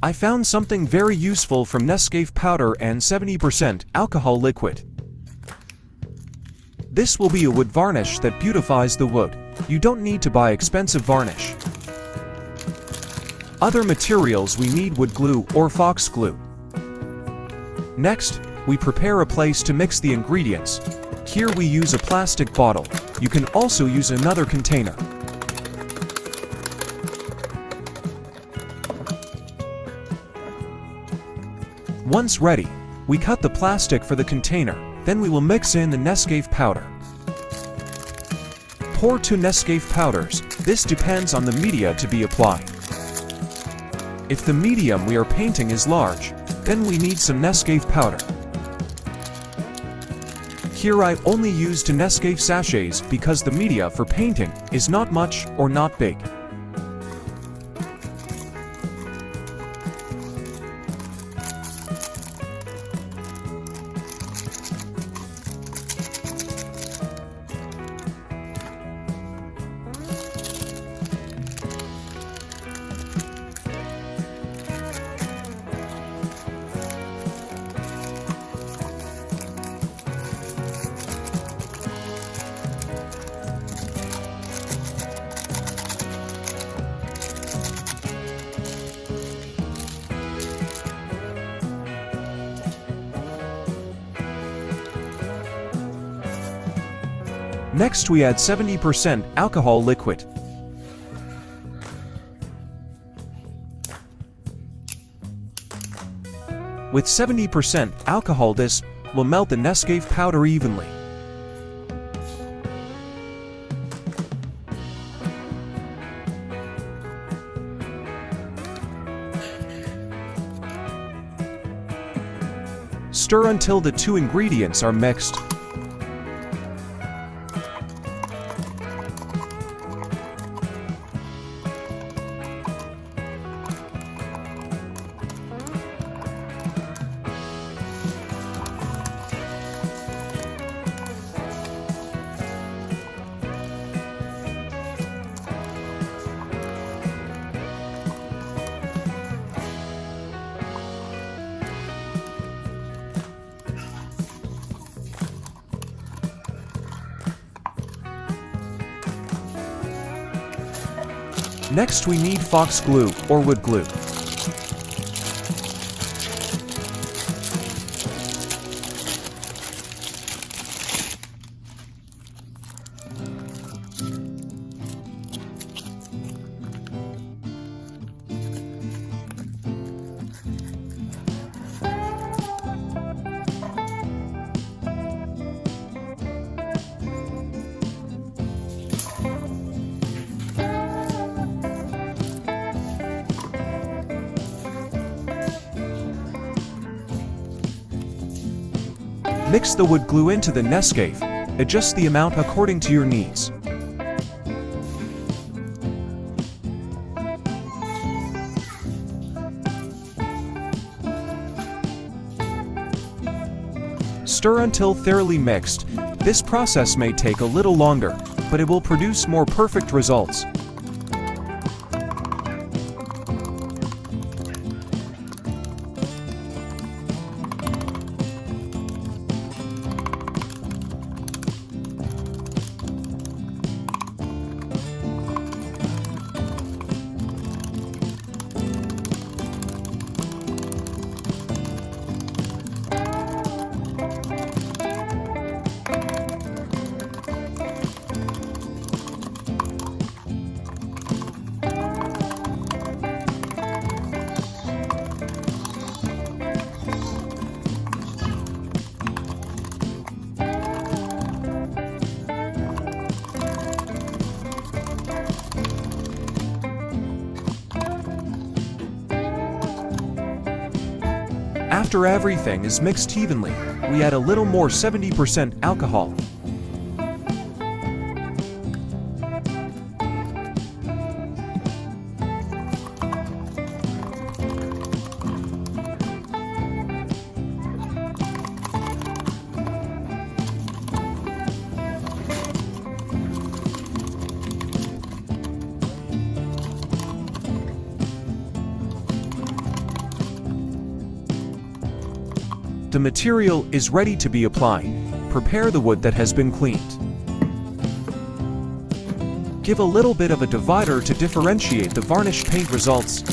I found something very useful from Nescafe powder and 70% alcohol liquid. This will be a wood varnish that beautifies the wood. You don't need to buy expensive varnish. Other materials we need wood glue or fox glue. Next, we prepare a place to mix the ingredients. Here we use a plastic bottle. You can also use another container. Once ready, we cut the plastic for the container, then we will mix in the Nescafe powder. Pour 2 Nescafe powders, this depends on the media to be applied. If the medium we are painting is large, then we need some Nescafe powder. Here I only used 2 Nescafe sachets because the media for painting is not much or not big. Next we add 70% alcohol liquid. With 70% alcohol, this will melt the Nescafe powder evenly. Stir until the 2 ingredients are mixed. Next we need fox glue or wood glue. Mix the wood glue into the Nescafe. Adjust the amount according to your needs. Stir until thoroughly mixed. This process may take a little longer, but it will produce more perfect results. After everything is mixed evenly, we add a little more 70% alcohol. The material is ready to be applied. Prepare the wood that has been cleaned. Give a little bit of a divider to differentiate the varnish paint results.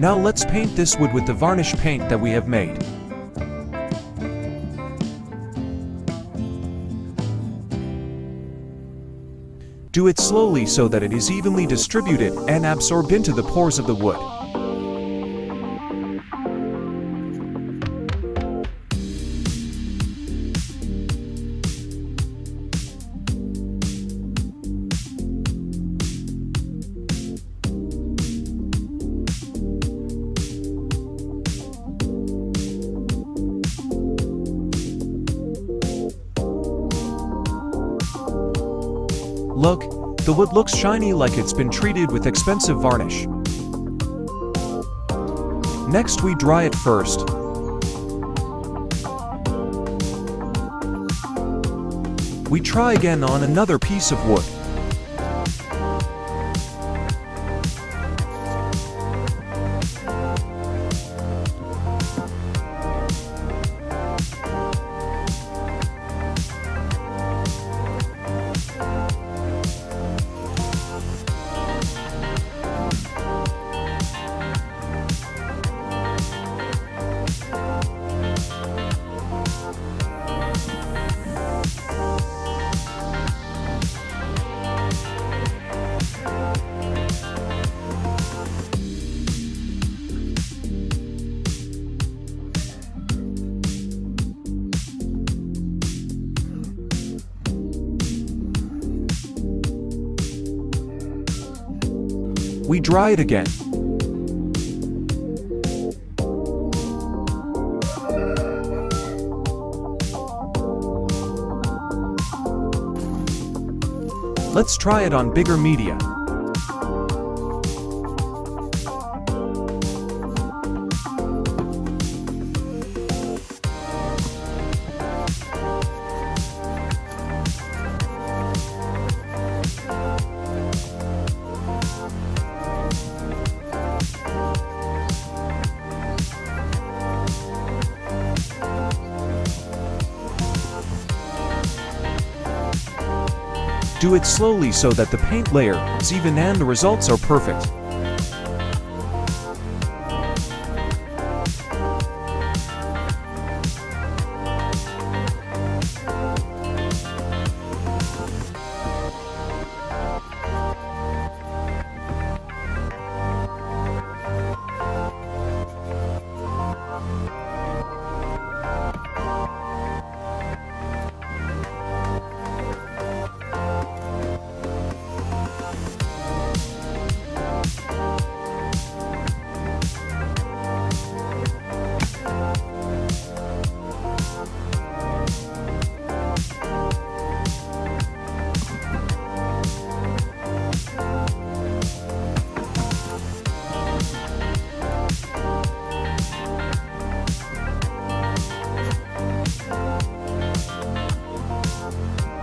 Now let's paint this wood with the varnish paint that we have made. Do it slowly so that it is evenly distributed and absorbed into the pores of the wood. Look, the wood looks shiny like it's been treated with expensive varnish. Next we dry it first. We try again on another piece of wood. We dry it again. Let's try it on bigger media. Do it slowly so that the paint layer is even and the results are perfect.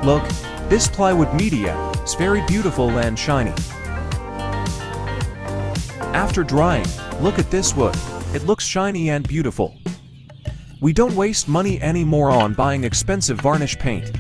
Look, this plywood media is very beautiful and shiny. After drying, look at this wood. It looks shiny and beautiful. We don't waste money anymore on buying expensive varnish paint.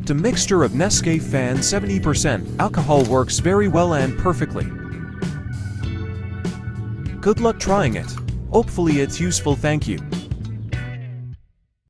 The mixture of Nescafe and 70% alcohol works very well and perfectly. Good luck trying it. Hopefully it's useful. Thank you.